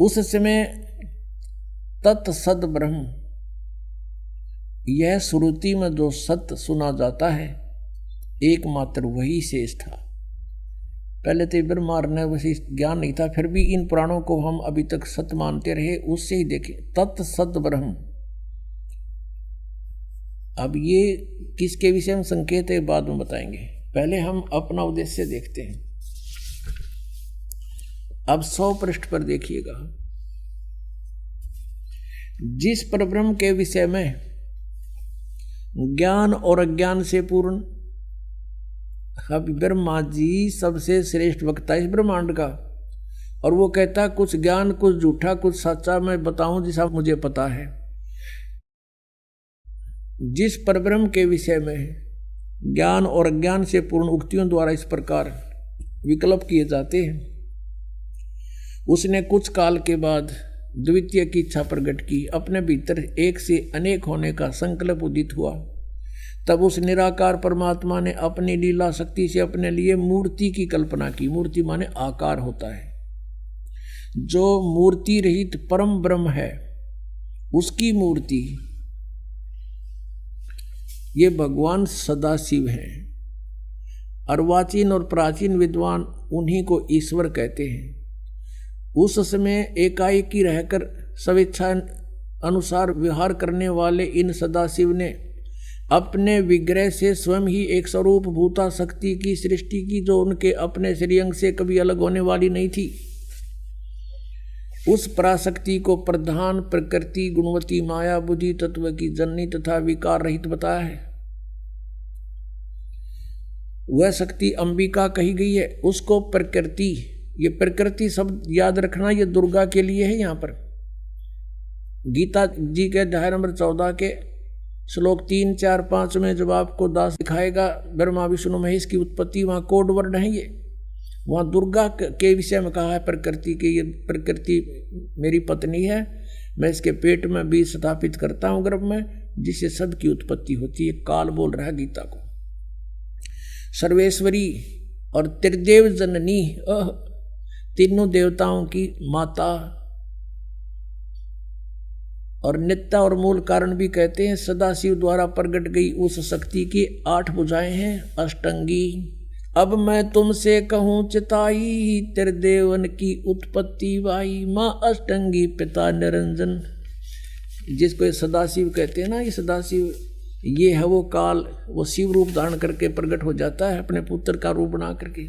उस समय तत्सद ब्रह्म, यह श्रुति में जो सत्य सुना जाता है एकमात्र वही शेष था। पहले तो ब्रह्मा ने वैसे ज्ञान नहीं था, फिर भी इन पुराणों को हम अभी तक सत्य मानते रहे, उससे ही देखें तत्सद ब्रह्म। अब ये किसके विषय में संकेत है बाद में बताएंगे, पहले हम अपना उद्देश्य देखते हैं। अब 100 पृष्ठ पर देखिएगा। जिस परब्रह्म के विषय में ज्ञान और अज्ञान से पूर्ण, अब ब्रह्मा जी सबसे श्रेष्ठ वक्ता इस ब्रह्मांड का, और वो कहता कुछ ज्ञान कुछ झूठा कुछ सच्चा मैं बताऊं जैसा मुझे पता है। जिस परब्रह्म के विषय में ज्ञान और अज्ञान से पूर्ण उक्तियों द्वारा इस प्रकार विकल्प किए जाते हैं, उसने कुछ काल के बाद द्वितीय की इच्छा प्रकट की, अपने भीतर एक से अनेक होने का संकल्प उदित हुआ। तब उस निराकार परमात्मा ने अपनी लीला शक्ति से अपने लिए मूर्ति की कल्पना की। मूर्ति माने आकार होता है। जो मूर्ति रहित परम ब्रह्म है उसकी मूर्ति ये भगवान सदाशिव हैं। अर्वाचीन और प्राचीन विद्वान उन्हीं को ईश्वर कहते हैं। उस समय एकाएकी रहकर स्वेच्छा अनुसार व्यवहार करने वाले इन सदाशिव ने अपने विग्रह से स्वयं ही एक स्वरूप भूता शक्ति की सृष्टि की, जो उनके अपने श्रीअंग से कभी अलग होने वाली नहीं थी। उस पराशक्ति को प्रधान प्रकृति गुणवती माया बुद्धि तत्व की जननी तथा विकार रहित बताया है। वह शक्ति अंबिका कही गई है। उसको प्रकृति, ये प्रकृति शब्द याद रखना, ये दुर्गा के लिए है। यहाँ पर गीता जी के अध्याय नंबर 14 के श्लोक 3, 4, 5 में जब आपको दास दिखाएगा ब्रह्मा विष्णु महेश की उत्पत्ति, वहाँ कोड वर्ड है। ये वहाँ दुर्गा के विषय में कहा है प्रकृति के, ये प्रकृति मेरी पत्नी है, मैं इसके पेट में बीज स्थापित करता हूँ गर्भ में, जिससे सबकी उत्पत्ति होती है। काल बोल रहा है गीता को। सर्वेश्वरी और त्रिदेव जननी, तीनों देवताओं की माता और नित्य और मूल कारण भी कहते हैं। सदाशिव द्वारा प्रकट गई उस शक्ति की 8 भुजाएं हैं, अष्टंगी। अब मैं तुमसे कहूँ चिताई, त्रिदेवन की उत्पत्ति वाई, माँ अष्टंगी पिता निरंजन। जिसको ये सदाशिव कहते हैं ना, ये सदाशिव ये है वो काल, वो शिव रूप धारण करके प्रकट हो जाता है अपने पुत्र का रूप बना करके।